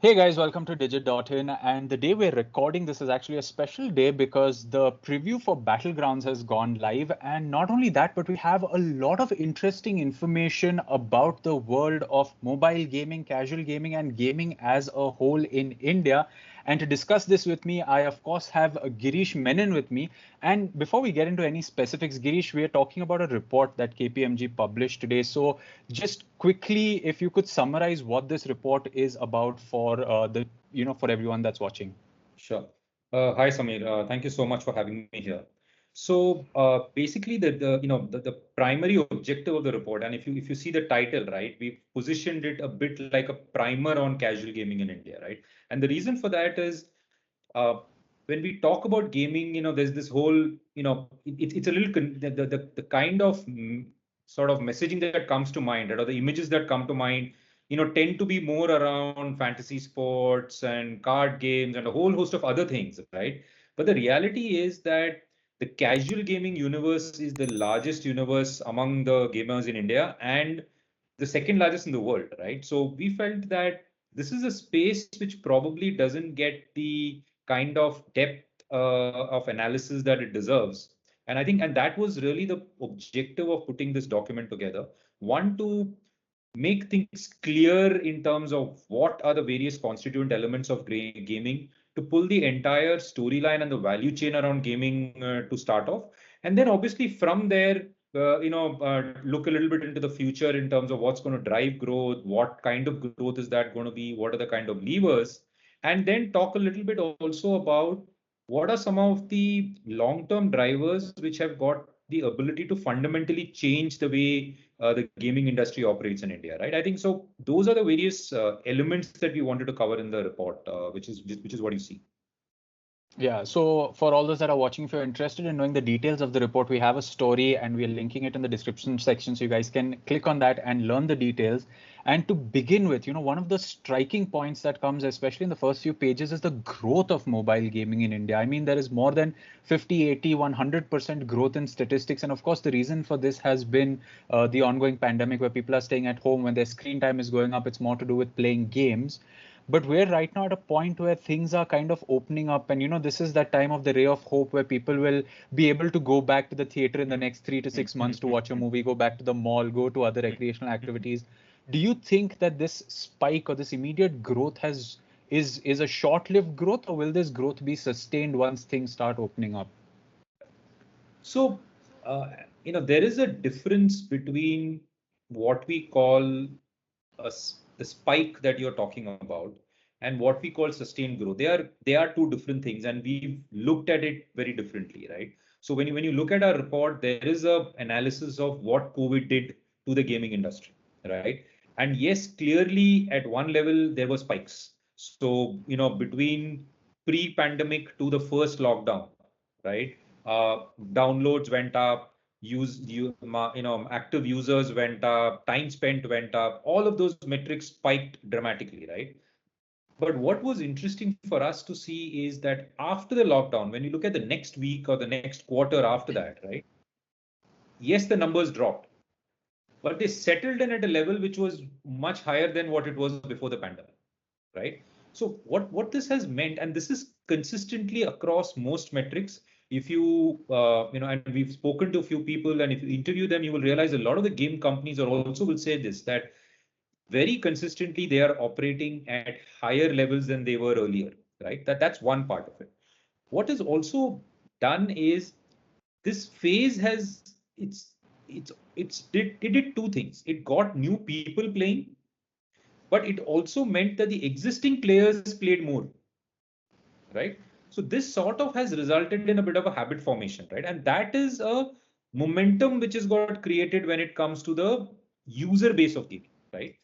Hey guys, welcome to Digit.in. And the day we're recording this is actually a special day because the preview for Battlegrounds has gone live. And not only that, but we have a lot of interesting information about the world of mobile gaming, casual gaming, and gaming as a whole in India. And to discuss this with me, I of course have Girish Menon with me. And before we get into any specifics, Girish, we are talking about a report that KPMG published today. So just quickly, if you could summarize what this report is about for for everyone that's watching. Sure. Hi, Samir. Thank you so much for having me here. So basically, the primary objective of the report, and if you see the title, right, we positioned it a bit like a primer on casual gaming in India, right? And the reason for that is uh, when we talk about gaming, there's this whole, it's a little the kind of sort of messaging that comes to mind, right, or the images that come to mind tend to be more around fantasy sports and card games and a whole host of other things, right? But the reality is that the casual gaming universe is the largest universe among the gamers in India and the second largest in the world, right? So we felt that this is a space which probably doesn't get the kind of depth of analysis that it deserves. And I think, and that was really the objective of putting this document together. One, to make things clear in terms of what are the various constituent elements of gaming, to pull the entire storyline and the value chain around gaming to start off. And then obviously from there, look a little bit into the future in terms of what's going to drive growth, what kind of growth is that going to be, what are the kind of levers, and then talk a little bit also about what are some of the long-term drivers which have got the ability to fundamentally change the way the gaming industry operates in India, right? I think so. Those are the various elements that we wanted to cover in the report, which is what you see. Yeah, so for all those that are watching, if you're interested in knowing the details of the report, we have a story and we're linking it in the description section so you guys can click on that and learn the details. And to begin with, one of the striking points that comes, especially in the first few pages, is the growth of mobile gaming in India. I mean, there is more than 50, 80, 100% growth in statistics. And of course, the reason for this has been the ongoing pandemic where people are staying at home. When their screen time is going up, it's more to do with playing games. But we're right now at a point where things are kind of opening up. And, this is that time of the ray of hope where people will be able to go back to the theater in the next 3 to 6 months to watch a movie, go back to the mall, go to other recreational activities. Do you think that this spike or this immediate growth is a short-lived growth, or will this growth be sustained once things start opening up? So, there is a difference between what we call the spike that you're talking about and what we call sustained growth. They are two different things, and we've looked at it very differently, right? So when you look at our report, there is a analysis of what COVID did to the gaming industry, right? And yes, clearly at one level there were spikes. So between pre-pandemic to the first lockdown, right? Downloads went up, active users went up, time spent went up. All of those metrics spiked dramatically, right? But what was interesting for us to see is that after the lockdown, when you look at the next week or the next quarter after that, right? Yes, the numbers dropped, but they settled in at a level which was much higher than what it was before the pandemic, right? So what this has meant, and this is consistently across most metrics. If and we've spoken to a few people, and if you interview them, you will realize a lot of the game companies are also will say this, that very consistently they are operating at higher levels than they were earlier, right? That's one part of it. What is also done is this phase has it did two things. It got new people playing, but it also meant that the existing players played more, right? So this sort of has resulted in a bit of a habit formation, right? And that is a momentum which has got created when it comes to the user base of gaming, right?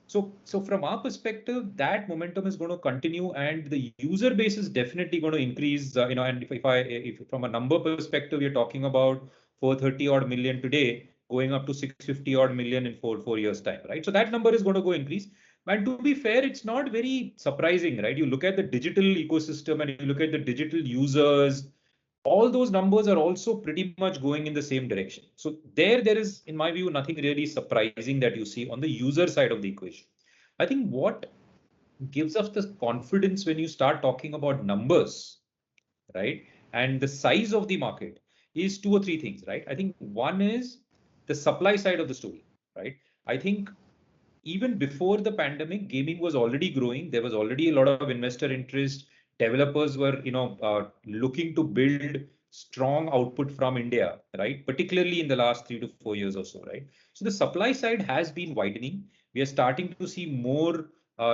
So from our perspective, that momentum is going to continue, and the user base is definitely going to increase. And if from a number perspective, you're talking about 430 odd million today, going up to 650 odd million in four years time, right? So that number is going to go increase. And to be fair, it's not very surprising, right? You look at the digital ecosystem and you look at the digital users, all those numbers are also pretty much going in the same direction. So there is, in my view, nothing really surprising that you see on the user side of the equation. I think what gives us the confidence when you start talking about numbers, right? And the size of the market is two or three things, right? I think one is the supply side of the story, right? I think even before the pandemic, gaming was already growing. There was already a lot of investor interest. Developers were, looking to build strong output from India, right? Particularly in the last 3 to 4 years or so, right? So the supply side has been widening. We are starting to see more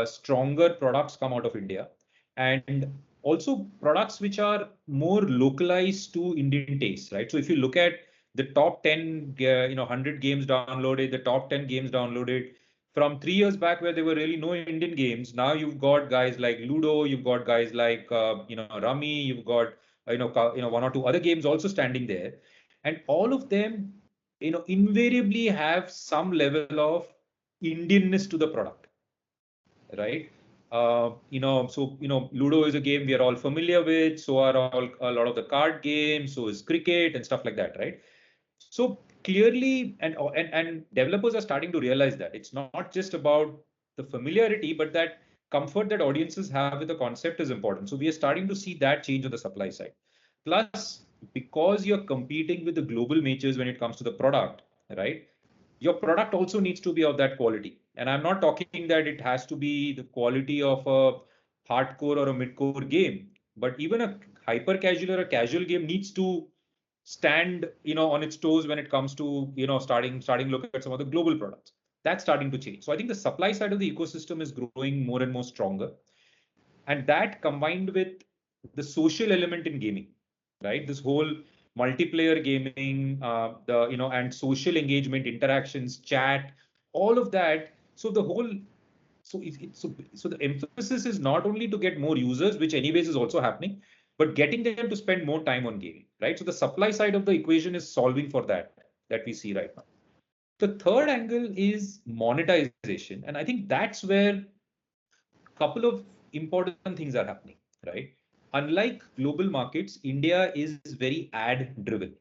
stronger products come out of India, and also products which are more localized to Indian tastes, right? So if you look at the top 10, 100 games downloaded, the top 10 games downloaded, from 3 years back where there were really no Indian games, now you've got guys like Ludo, you've got guys like Rummy, you've got one or two other games also standing there, and all of them invariably have some level of Indianness to the product, right? Ludo is a game we are all familiar with. So are all a lot of the card games. So is cricket and stuff like that, right? So clearly, and developers are starting to realize that it's not just about the familiarity, but that comfort that audiences have with the concept is important. So we are starting to see that change on the supply side. Plus, because you're competing with the global majors when it comes to the product, right? Your product also needs to be of that quality. And I'm not talking that it has to be the quality of a hardcore or a mid-core game, but even a hyper casual or a casual game needs to stand, on its toes when it comes to, starting look at some of the global products. That's starting to change. So I think the supply side of the ecosystem is growing more and more stronger. And that combined with the social element in gaming, right? This whole multiplayer gaming, and social engagement, interactions, chat, all of that. So the whole, so the emphasis is not only to get more users, which anyways is also happening, but getting them to spend more time on gaming, right? So the supply side of the equation is solving for that we see right now. The third angle is monetization, and I think that's where couple of important things are happening, right? Unlike global markets, India is very ad driven,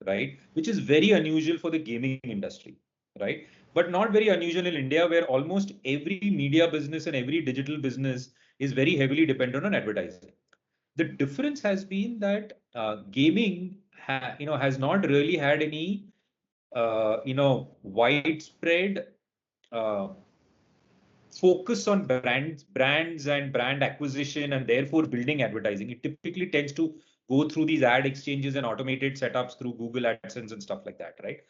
right? Which is very unusual for the gaming industry, right? But not very unusual in India, where almost every media business and every digital business is very heavily dependent on advertising. The difference has been that gaming, has not really had any, widespread uh, focus on brands and brand acquisition and therefore building advertising. It typically tends to go through these ad exchanges and automated setups through Google AdSense and stuff like that, right?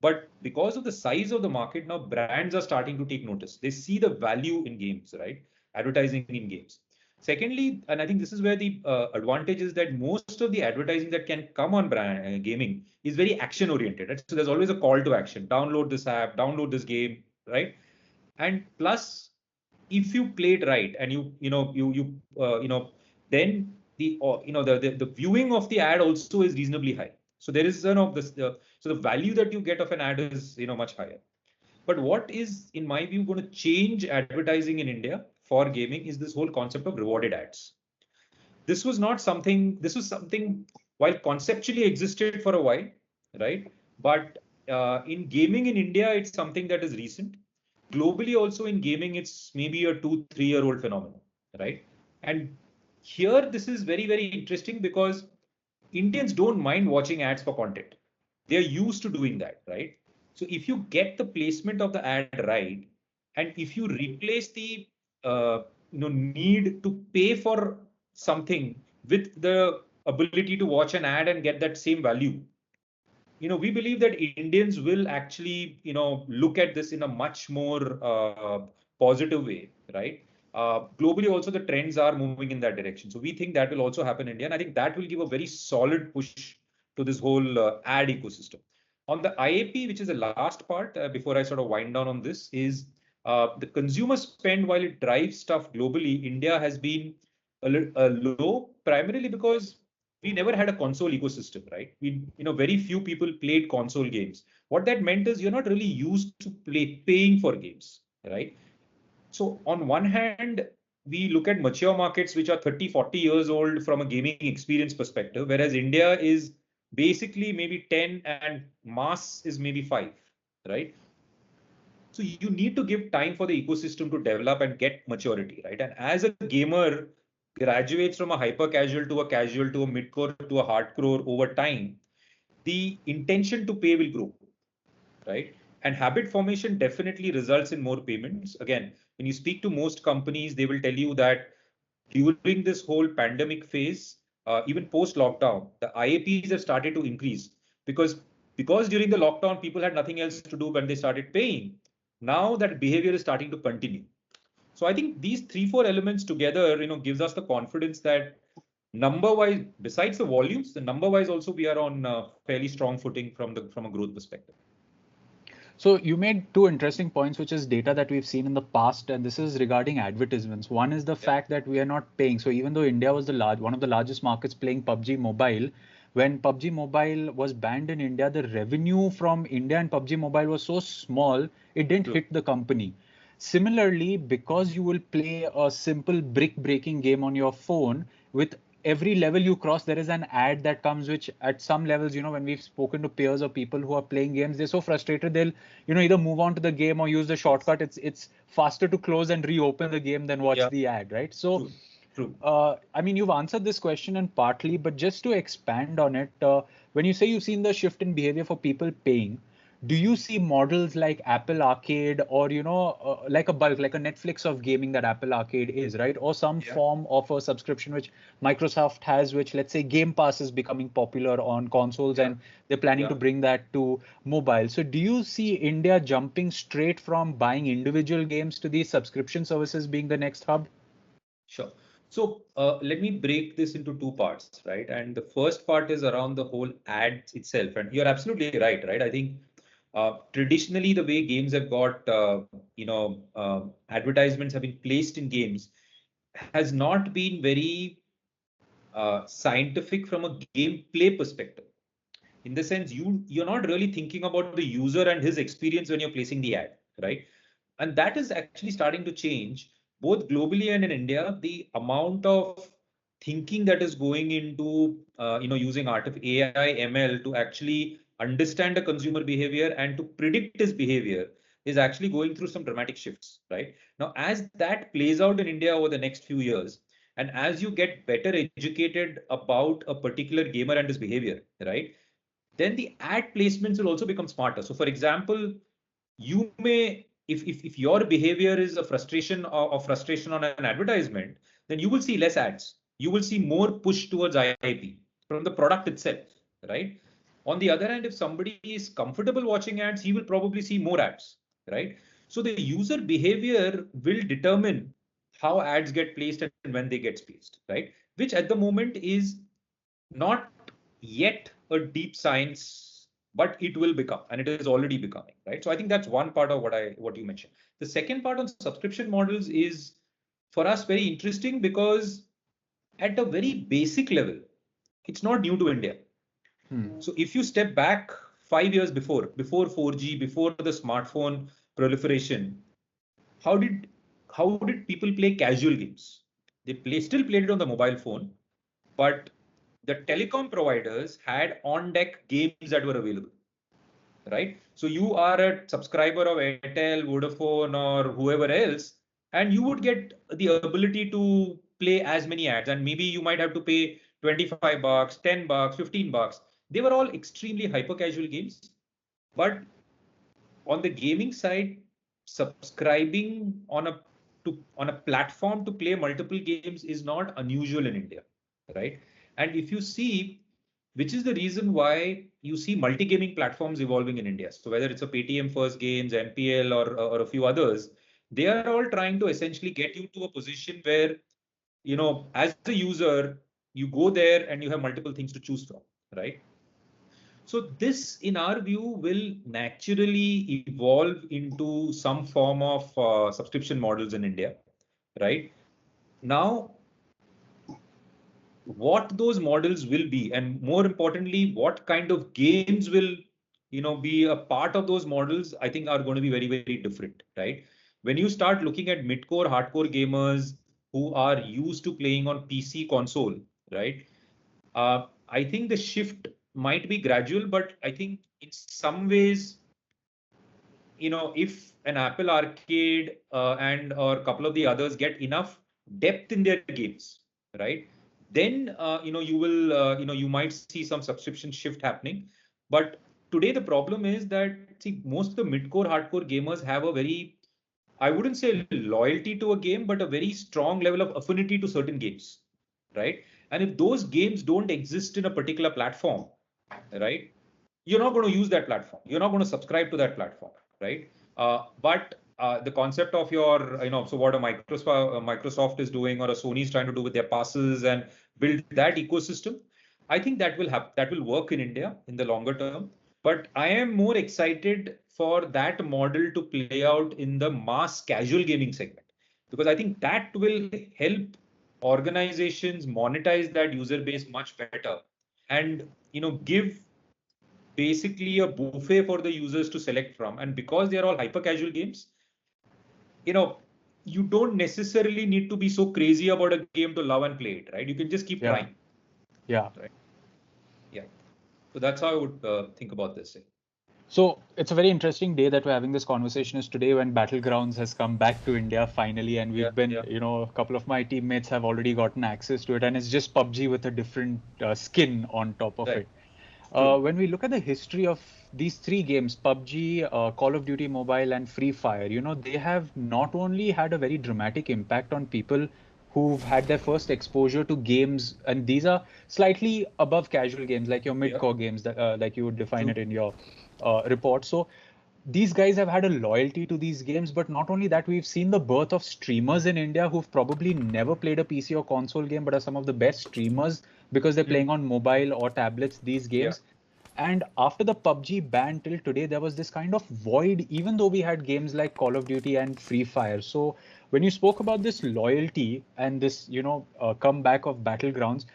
But because of the size of the market, now brands are starting to take notice. They see the value in games, right? Advertising in games. Secondly, and I think this is where the advantage is that most of the advertising that can come on brand gaming is very action oriented. Right? So there's always a call to action. Download this app, download this game, right? And plus, if you play it right and then the viewing of the ad also is reasonably high. So there is so the value that you get of an ad is much higher. But what is, in my view, going to change advertising in India for gaming is this whole concept of rewarded ads. This was something while conceptually existed for a while, right? But in gaming in India, it's something that is recent. Globally, also in gaming, it's maybe a 2, 3 year old phenomenon, right? And here, this is very, very interesting because Indians don't mind watching ads for content. They're used to doing that, right? So if you get the placement of the ad right, and if you replace the need to pay for something with the ability to watch an ad and get that same value, we believe that Indians will actually, look at this in a much more positive way, right? Globally, also the trends are moving in that direction. So we think that will also happen in India, and I think that will give a very solid push to this whole ad ecosystem. On the IAP, which is the last part, before I sort of wind down on this, is the consumer spend while it drives stuff globally. India has been low, primarily because we never had a console ecosystem, right? Very few people played console games. What that meant is you're not really used to paying for games, right? So on one hand, we look at mature markets which are 30, 40 years old from a gaming experience perspective, whereas India is basically maybe 10 and mass is maybe 5, right? So you need to give time for the ecosystem to develop and get maturity, right? And as a gamer graduates from a hyper casual to a midcore to a hardcore over time, the intention to pay will grow, right? And habit formation definitely results in more payments. Again, when you speak to most companies, they will tell you that during this whole pandemic phase, even post lockdown, the IAPs have started to increase because during the lockdown, people had nothing else to do when they started paying. Now that behavior is starting to continue. So I think these three, four elements together, gives us the confidence that number wise, besides the volumes, the number wise also we are on fairly strong footing from a growth perspective. So you made two interesting points, which is data that we've seen in the past, and this is regarding advertisements. One is the fact that we are not paying. So even though India was one of the largest markets playing PUBG Mobile, when PUBG Mobile was banned in India, the revenue from India and PUBG Mobile was so small, it didn't hit the company. Similarly, because you will play a simple brick breaking game on your phone, with every level you cross, there is an ad that comes, which at some levels, when we've spoken to peers or people who are playing games, they're so frustrated, they'll, either move on to the game or use the shortcut. It's faster to close and reopen the game than watch the ad, right? So, True. I mean, you've answered this question and partly, but just to expand on it, when you say you've seen the shift in behavior for people paying, do you see models like Apple Arcade or, like a bulk, like a Netflix of gaming that Apple Arcade is, right? Or some form of a subscription which Microsoft has, which, let's say, Game Pass is becoming popular on consoles and they're planning to bring that to mobile. So do you see India jumping straight from buying individual games to these subscription services being the next hub? Sure. So let me break this into two parts, right? And the first part is around the whole ads itself. And you're absolutely right, right? I think traditionally the way games have got, advertisements have been placed in games has not been very scientific from a gameplay perspective. In the sense, you're not really thinking about the user and his experience when you're placing the ad, right? And that is actually starting to change both globally and in India. The amount of thinking that is going into using AI ML to actually understand the consumer behavior and to predict his behavior is actually going through some dramatic shifts, right? Now, as that plays out in India over the next few years, and as you get better educated about a particular gamer and his behavior, right, then the ad placements will also become smarter. So for example, you may, if your behavior is a frustration or frustration on an advertisement, then you will see less ads. You will see more push towards IIP from the product itself, right? On the other hand, if somebody is comfortable watching ads, he will probably see more ads, right? So the user behavior will determine how ads get placed and when they get placed, right? Which at the moment is not yet a deep science, but it will become, and it is already becoming, right? So I think that's one part of what you mentioned. The second part on subscription models is for us very interesting because at a very basic level, it's not new to India. So if you step back 5 years before 4G, before the smartphone proliferation, how did people play casual games? They still played it on the mobile phone, but the telecom providers had on deck games that were available, right? So you are a subscriber of Airtel, Vodafone, or whoever else, and you would get the ability to play as many ads, and maybe you might have to pay $25, $10, $15. They were all extremely hyper casual games, but on the gaming side, subscribing on a platform to play multiple games is not unusual in India, right? And if you see, which is the reason why you see multi-gaming platforms evolving in India. So whether it's a Paytm First Games, MPL, or a few others, they are all trying to essentially get you to a position where, as a user, you go there and you have multiple things to choose from, right? So this, in our view, will naturally evolve into some form of subscription models in India, right? Now, what those models will be, and more importantly, what kind of games will, be a part of those models, I think are going to be very, very different, right? When you start looking at mid-core, hardcore gamers who are used to playing on PC console, right? I think the shift might be gradual, but I think in some ways if an Apple Arcade and or a couple of the others get enough depth in their games, right? Then you might see some subscription shift happening. But today the problem is that most of the mid-core hardcore gamers have a very, I wouldn't say loyalty to a game, but a very strong level of affinity to certain games, right? And if those games don't exist in a particular platform, right, you're not going to use that platform. You're not going to subscribe to that platform, right? But the concept of so what a Microsoft is doing or a Sony is trying to do with their passes and build that ecosystem, I think that will work in India in the longer term. But I am more excited for that model to play out in the mass casual gaming segment, because I think that will help organizations monetize that user base much better and give basically a buffet for the users to select from. And because they are all hyper casual games, you know, you don't necessarily need to be so crazy about a game to love and play it, right? You can just keep trying. Yeah. Right. Yeah. So that's how I would think about this. So it's a very interesting day that we're having this conversation is today when Battlegrounds has come back to India finally, and we've been, a couple of my teammates have already gotten access to it, and it's just PUBG with a different skin on top of it. When we look at the history of these three games, PUBG, Call of Duty Mobile, and Free Fire, they have not only had a very dramatic impact on people who've had their first exposure to games, and these are slightly above casual games, like your mid-core games, that, like you would define it in your report. So these guys have had a loyalty to these games, but not only that, we've seen the birth of streamers in India who've probably never played a PC or console game, but are some of the best streamers because they're playing on mobile or tablets, these games. And after the PUBG ban till today, there was this kind of void, even though we had games like Call of Duty and Free Fire. So when you spoke about this loyalty and this, comeback of Battlegrounds,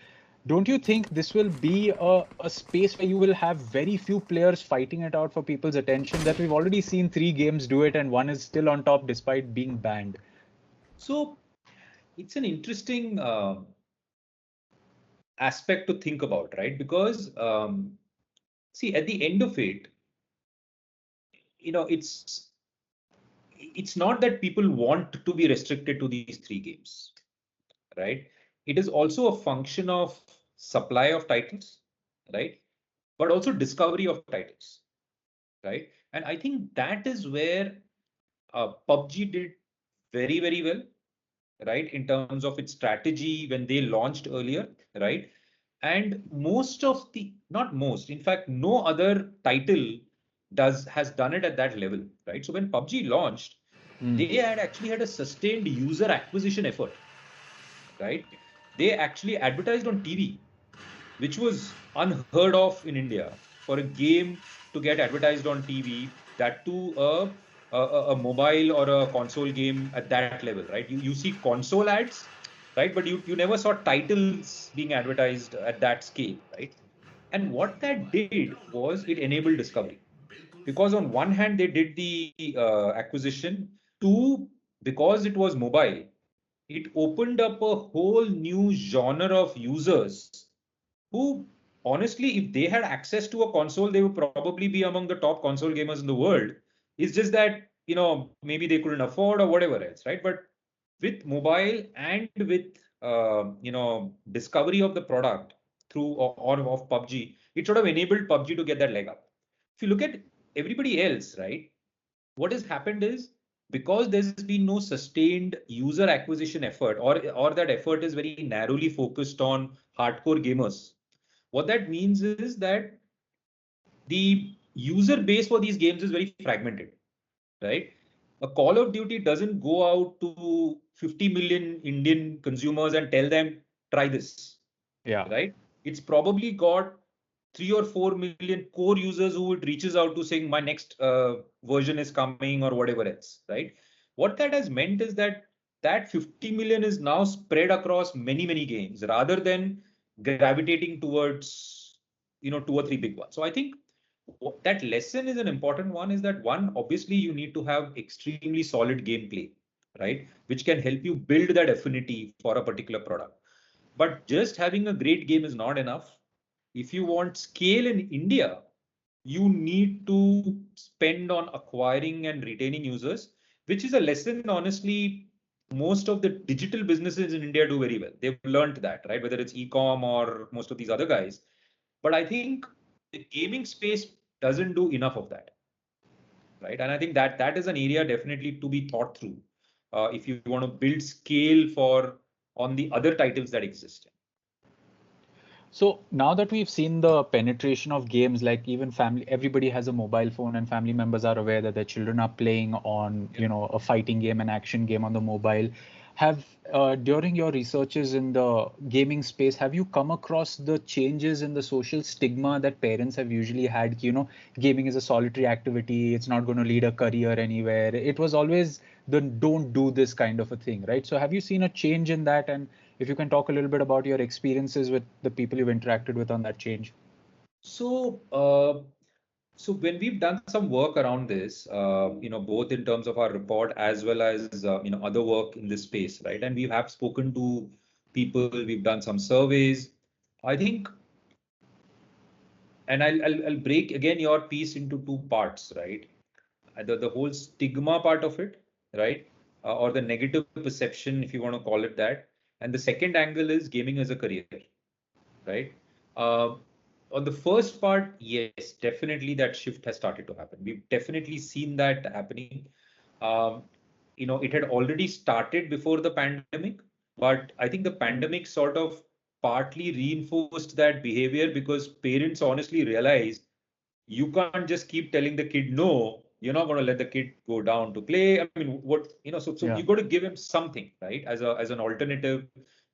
don't you think this will be a space where you will have very few players fighting it out for people's attention? That we've already seen three games do it, and one is still on top despite being banned. So it's an interesting aspect to think about, right? Because see, at the end of it, it's not that people want to be restricted to these three games, right? It is also a function of supply of titles, right? But also discovery of titles, right? And I think that is where PUBG did very, very well, right? In terms of its strategy when they launched earlier, right? And not most, in fact, no other title has done it at that level, right? So when PUBG launched, they had actually had a sustained user acquisition effort, right? They actually advertised on TV, which was unheard of in India for a game to get advertised on TV, that too a mobile or a console game at that level, right? You see console ads, right? But you never saw titles being advertised at that scale, right? And what that did was it enabled discovery. Because on one hand, they did the acquisition. Two, because it was mobile, it opened up a whole new genre of users who, honestly, if they had access to a console, they would probably be among the top console gamers in the world. It's just that, maybe they couldn't afford or whatever else, right? But with mobile and with, discovery of the product through or of PUBG, it sort of enabled PUBG to get that leg up. If you look at everybody else, right, what has happened is because there's been no sustained user acquisition effort, or that effort is very narrowly focused on hardcore gamers. What that means is that the user base for these games is very fragmented, right? A Call of Duty doesn't go out to 50 million Indian consumers and tell them, try this, right? It's probably got 3 or 4 million core users who it reaches out to saying my next version is coming or whatever else, right? What that has meant is that 50 million is now spread across many, many games rather than gravitating towards, two or three big ones. So I think that lesson is an important one, is that one, obviously you need to have extremely solid gameplay, right? Which can help you build that affinity for a particular product. But just having a great game is not enough. If you want scale in India, you need to spend on acquiring and retaining users, which is a lesson, honestly, most of the digital businesses in India do very well. They've learned that, right? Whether it's e-com or most of these other guys. But I think the gaming space doesn't do enough of that, right? And I think that is an area definitely to be thought through if you want to build scale for on the other titles that exist. So now that we've seen the penetration of games, like even family, everybody has a mobile phone, and family members are aware that their children are playing on, a fighting game, an action game on the mobile. Have during your researches in the gaming space, have you come across the changes in the social stigma that parents have usually had? Gaming is a solitary activity; it's not going to lead a career anywhere. It was always the don't do this kind of a thing, right? So have you seen a change in that? And if you can talk a little bit about your experiences with the people you've interacted with on that change. So, so when we've done some work around this, both in terms of our report as well as other work in this space, right? And we have spoken to people, we've done some surveys. I think, and I'll break again your piece into two parts, right? The whole stigma part of it, right? Or the negative perception, if you want to call it that. And the second angle is gaming as a career, right? Uh, on the first part, yes, definitely that shift has started to happen. We've definitely seen that happening. Um, it had already started before the pandemic, but I think the pandemic sort of partly reinforced that behavior because parents honestly realized you can't just keep telling the kid no. You're not going to let the kid go down to play. I mean, what so Yeah. you got to give him something, right, as an alternative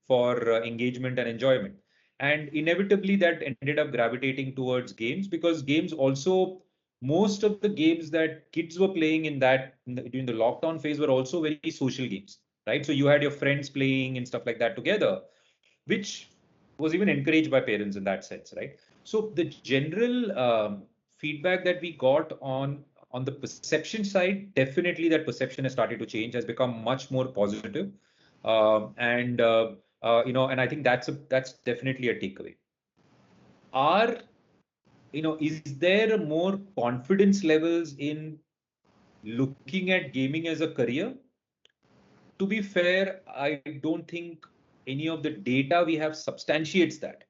for engagement and enjoyment. And inevitably, that ended up gravitating towards games because games also most of the games that kids were playing during the lockdown phase were also very social games, right? So you had your friends playing and stuff like that together, which was even encouraged by parents in that sense, right? So the general feedback that we got on the perception side, definitely that perception has started to change, has become much more positive, and and I think that's definitely a takeaway. Are is there more confidence levels in looking at gaming as a career? To be fair, I don't think any of the data we have substantiates that,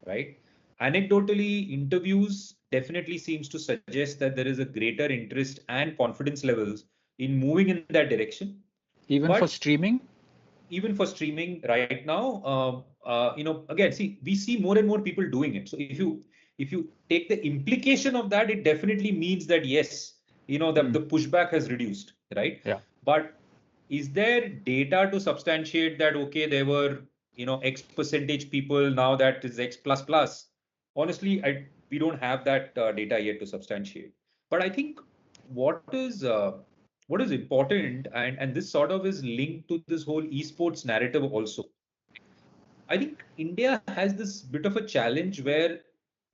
right? Anecdotally, interviews definitely seems to suggest that there is a greater interest and confidence levels in moving in that direction. Even for But streaming? even for streaming right now, again, see, we see more and more people doing it. So if you take the implication of that, it definitely means that yes, the pushback has reduced, right? Yeah. But is there data to substantiate that? Okay, there were X percentage people, now that is X plus plus. Honestly, we don't have that data yet to substantiate. But I think what is what is important, and this sort of is linked to this whole esports narrative also. I think India has this bit of a challenge where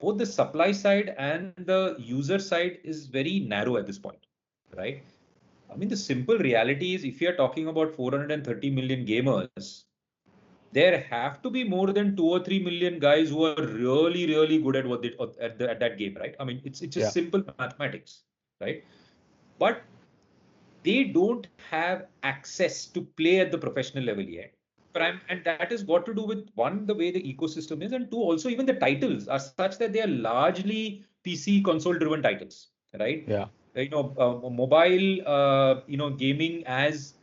both the supply side and the user side is very narrow at this point, right? I mean, the simple reality is if you're talking about 430 million gamers, there have to be more than 2 or 3 million guys who are really, really good at at that game, right? I mean, it's just Yeah. simple mathematics, right? But they don't have access to play at the professional level yet. And that has got to do with one, the way the ecosystem is, and two, also even the titles are such that they are largely PC console driven titles, right? Yeah. Mobile, gaming as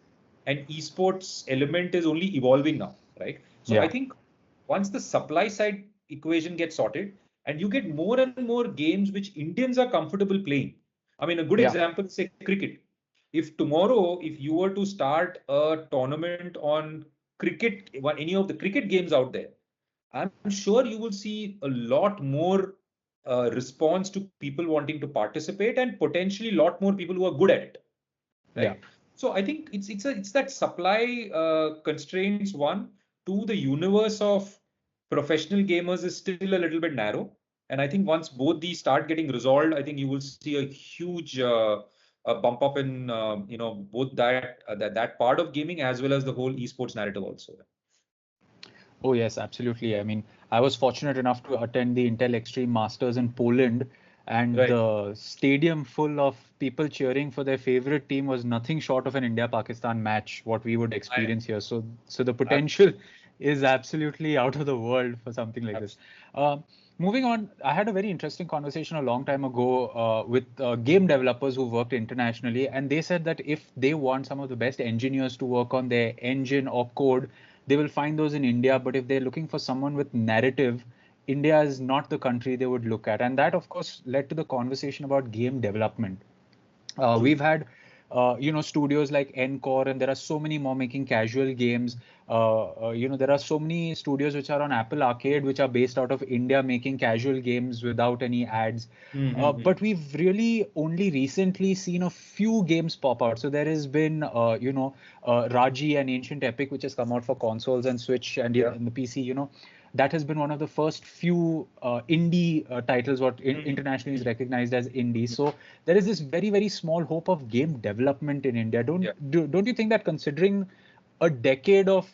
an esports element is only evolving now, right? So I Yeah. think once the supply side equation gets sorted and you get more and more games which Indians are comfortable playing. I mean, a good Yeah. example is say cricket. If tomorrow, if you were to start a tournament on cricket, any of the cricket games out there, I'm sure you will see a lot more response to people wanting to participate and potentially a lot more people who are good at it, Yeah. right? So I think it's that supply constraints one. Two, the universe of professional gamers is still a little bit narrow, and I think once both these start getting resolved, I think you will see a huge bump up in both that part of gaming as well as the whole esports narrative also. Oh, yes, absolutely. I mean, I was fortunate enough to attend the Intel Extreme Masters in Poland. and Right. the stadium full of people cheering for their favorite team was nothing short of an India-Pakistan match, what we would I experience here. So the ab- potential is absolutely out of the world for something like this. abs- Moving on, I had a very interesting conversation a long time ago with game developers who worked internationally, and they said that if they want some of the best engineers to work on their engine or code, they will find those in India. But if they're looking for someone with narrative, India is not the country they would look at. And that, of course, led to the conversation about game development. True. We've had, studios like Encore, and there are so many more making casual games. There are so many studios which are on Apple Arcade, which are based out of India, making casual games without any ads. Mm-hmm. But we've really only recently seen a few games pop out. So there has been, Raji, an Ancient Epic, which has come out for consoles and Switch and Yeah. in the PC. That has been one of the first few indie titles what internationally is Mm-hmm. recognized as indie. So there is this very, very small hope of game development in India. Yeah. Don't you think that considering a decade of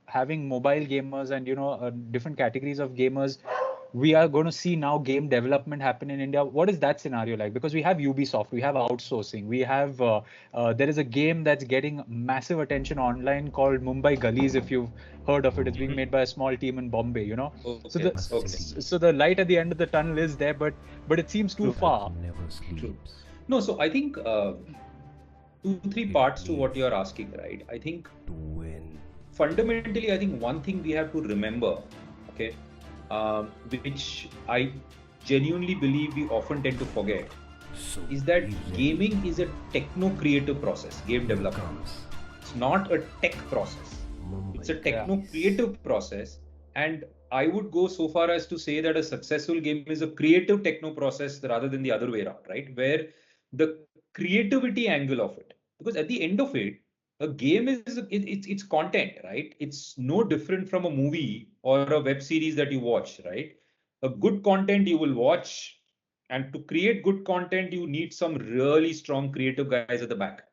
having mobile gamers and different categories of gamers, we are going to see now game development happen in India? What is that scenario like? Because we have Ubisoft, we have outsourcing, we have there is a game that's getting massive attention online called Mumbai Gullies. If you've heard of it, it's being Mm-hmm. made by a small team in Bombay. So Okay. the Okay. so the light at the end of the tunnel is there, but it seems too True. far. True. No, so I think two, three parts to what you're asking, right? I think fundamentally, I think one thing we have to remember, okay, which I genuinely believe we often tend to forget, is that gaming is a techno-creative process, game development. It's not a tech process. It's a techno-creative process. And I would go so far as to say that a successful game is a creative techno process rather than the other way around, right? Where the creativity angle of it, because at the end of it, a game it's content, right? It's no different from a movie or a web series that you watch, right? A good content you will watch, and to create good content, you need some really strong creative guys at the back,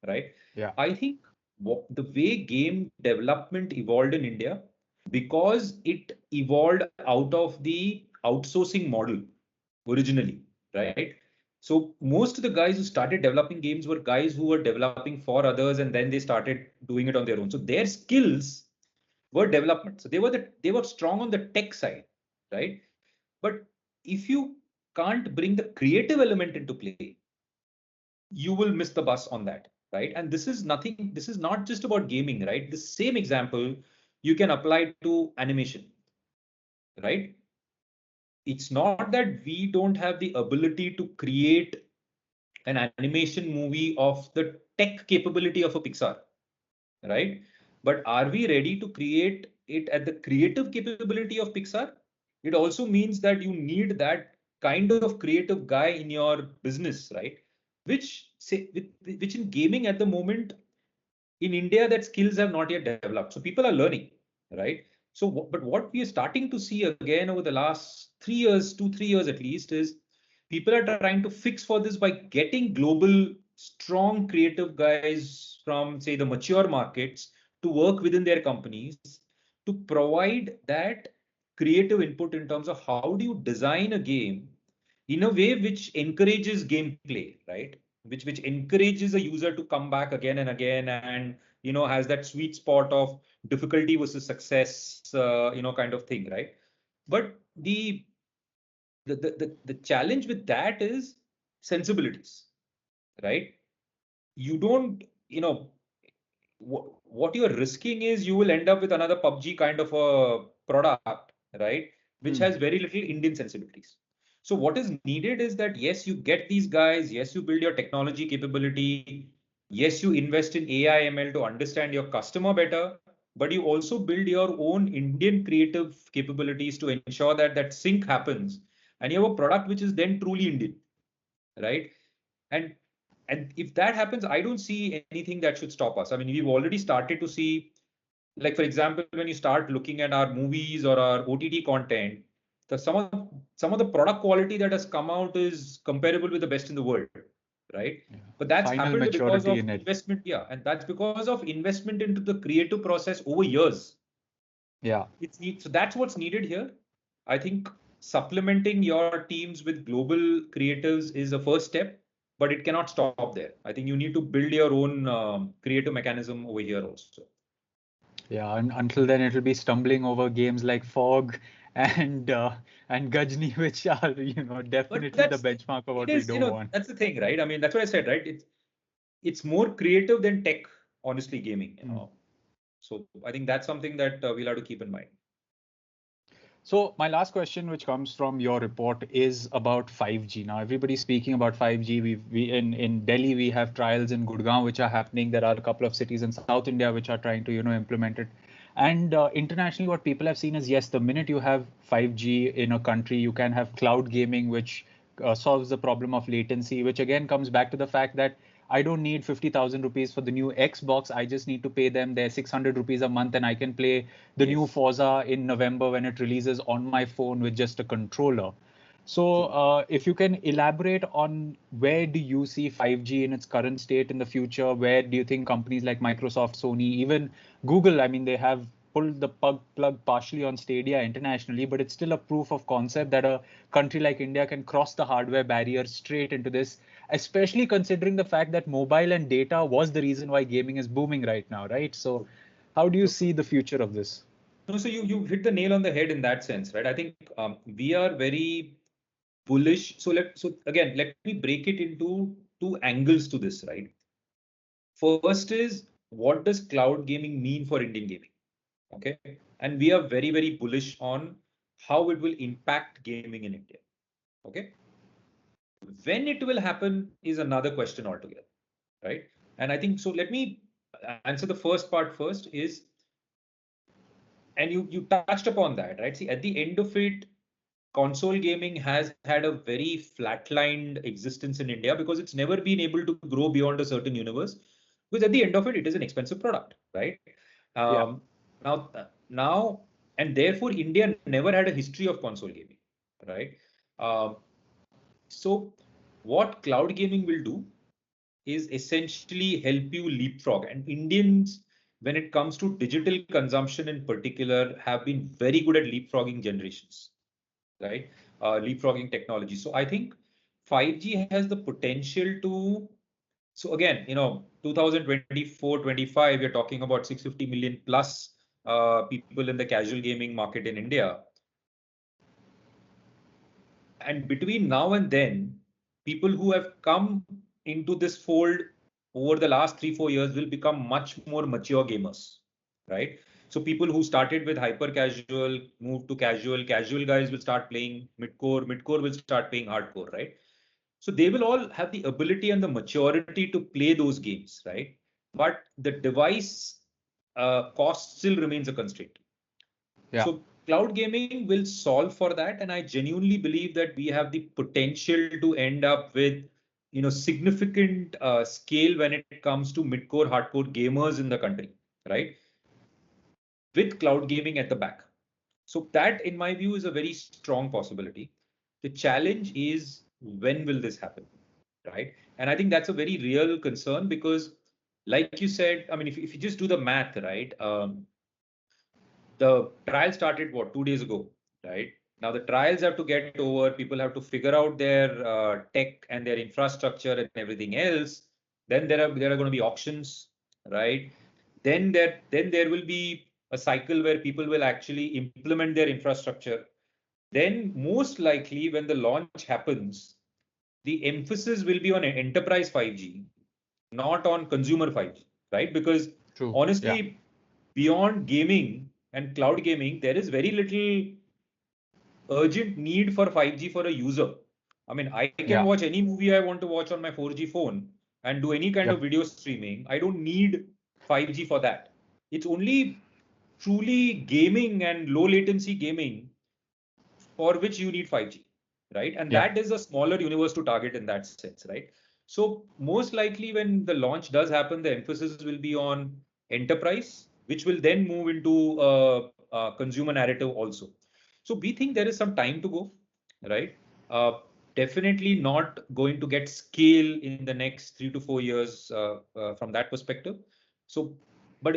right? Yeah. I think the way game development evolved in India, because it evolved out of the outsourcing model originally, right? So most of the guys who started developing games were guys who were developing for others, and then they started doing it on their own. So their skills were development. So they were strong on the tech side, right? But if you can't bring the creative element into play, you will miss the bus on that, right? And this is nothing, this is not just about gaming, right? The same example you can apply to animation, right? It's not that we don't have the ability to create an animation movie of the tech capability of a Pixar, right? But are we ready to create it at the creative capability of Pixar? It also means that you need that kind of creative guy in your business, right? Which in gaming at the moment in India, that skills have not yet developed. So people are learning, right? So, but what we are starting to see again over the last 3 years, 2, 3 years at least, is people are trying to fix for this by getting global, strong, creative guys from, say, the mature markets to work within their companies to provide that creative input in terms of how do you design a game in a way which encourages gameplay, right? Which encourages a user to come back again and again, and has that sweet spot of difficulty versus success, kind of thing, right? But the challenge with that is sensibilities, right? You don't, what you're risking is you will end up with another PUBG kind of a product, right? Which Hmm. has very little Indian sensibilities. So what is needed is that, yes, you get these guys, yes, you build your technology capability, yes, you invest in AI ML to understand your customer better, but you also build your own Indian creative capabilities to ensure that that sync happens, and you have a product which is then truly Indian, right? And and if that happens, I don't see anything that should stop us. I mean, we've already started to see, like for example, when you start looking at our movies or our OTT content, some of the product quality that has come out is comparable with the best in the world, right? Yeah. But that's Final happened because maturity of in it. investment, yeah, and that's because of investment into the creative process over years. Yeah. So that's what's needed here. I think supplementing your teams with global creatives is a first step, but it cannot stop there. I think you need to build your own creative mechanism over here also. Yeah, and until then it'll be stumbling over games like Fog and Gajni, which are, But definitely the that's benchmark of it what we is, don't want. that's the thing, right? I mean, that's what I said, right? It's more creative than tech, honestly, gaming. Mm. So I think that's something that we'll have to keep in mind. So my last question, which comes from your report, is about 5G. Now everybody's speaking about 5G. We in Delhi we have trials in Gurgaon which are happening. There are a couple of cities in South India which are trying to implement it. And internationally, what people have seen is yes, the minute you have 5G in a country, you can have cloud gaming, which solves the problem of latency, which again comes back to the fact that I don't need 50,000 rupees for the new Xbox. I just need to pay them their 600 rupees a month and I can play the new Yes, Forza in November when it releases on my phone with just a controller. So, true. if you can elaborate on where do you see 5G in its current state in the future? Where do you think companies like Microsoft, Sony, even Google, I mean, they have pulled the plug partially on Stadia internationally, but it's still a proof of concept that a country like India can cross the hardware barrier straight into this, especially considering the fact that mobile and data was the reason why gaming is booming right now, right? So, how do you True. see the future of this? No, so you hit the nail on the head in that sense, right? I think we are very bullish. So again, let me break it into two angles to this, right? First is, what does cloud gaming mean for Indian gaming? Okay, and we are very, very bullish on how it will impact gaming in India. Okay, when it will happen is another question altogether, right? And I think so. Let me answer the first part first. Is and you touched upon that, right? See, at the end of it, console gaming has had a very flatlined existence in India because it's never been able to grow beyond a certain universe. Because at the end of it, it is an expensive product, right? Yeah. Um, now, and therefore, India never had a history of console gaming, right? Um, so, what cloud gaming will do is essentially help you leapfrog. And Indians, when it comes to digital consumption in particular, have been very good at leapfrogging generations, right? Leapfrogging technology. So I think 5G has the potential to. So again, 2024, 25, we're talking about 650 million plus people in the casual gaming market in India. And between now and then, people who have come into this fold over the last 3, 4 years will become much more mature gamers, right? So people who started with hyper casual move to casual. Casual guys will start playing midcore. Midcore will start playing hardcore, right? So they will all have the ability and the maturity to play those games, right? But the device cost still remains a constraint. Yeah. So cloud gaming will solve for that, and I genuinely believe that we have the potential to end up with significant scale when it comes to mid-core, hardcore gamers in the country, right? With cloud gaming at the back. So that, in my view, is a very strong possibility. The challenge is, when will this happen, right? And I think that's a very real concern because, like you said, I mean, if you just do the math, right? The trial started what, 2 days ago, right? Now the trials have to get over. People have to figure out their tech and their infrastructure and everything else. Then there are going to be auctions, right? Then there will be a cycle where people will actually implement their infrastructure. Then most likely when the launch happens, the emphasis will be on enterprise 5G, not on consumer 5G, right? Because True. Yeah. honestly, beyond gaming and cloud gaming, there is very little urgent need for 5G for a user. I mean, I can Yeah. watch any movie I want to watch on my 4G phone and do any kind of Yep. video streaming. I don't need 5G for that. It's only truly gaming and low latency gaming for which you need 5G, right? And Yeah. that is a smaller universe to target in that sense, right? So most likely when the launch does happen, the emphasis will be on enterprise, which will then move into a consumer narrative also. So we think there is some time to go, right? Uh, Definitely not going to get scale in the next 3 to 4 years from that perspective. So,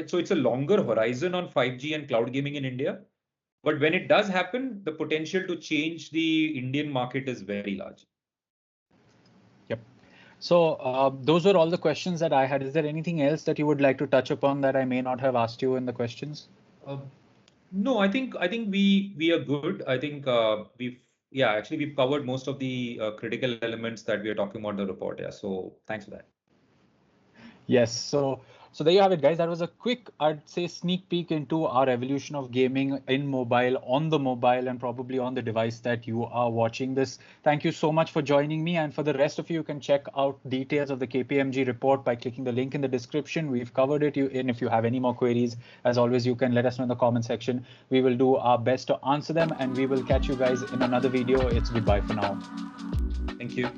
so it's a longer horizon on 5G and cloud gaming in India. But when it does happen, the potential to change the Indian market is very large. Yep. So those were all the questions that I had. Is there anything else that you would like to touch upon that I may not have asked you in the questions? No, I think we are good. I think actually we've covered most of the critical elements that we are talking about in the report. Yeah. So thanks for that. Yes, so there you have it, guys. That was a quick, I'd say, sneak peek into our evolution of gaming in mobile, on the mobile, and probably on the device that you are watching this. Thank you so much for joining me. And for the rest of you can check out details of the KPMG report by clicking the link in the description. We've covered it. And if you have any more queries, as always, you can let us know in the comment section. We will do our best to answer them, and we will catch you guys in another video. It's goodbye for now. Thank you.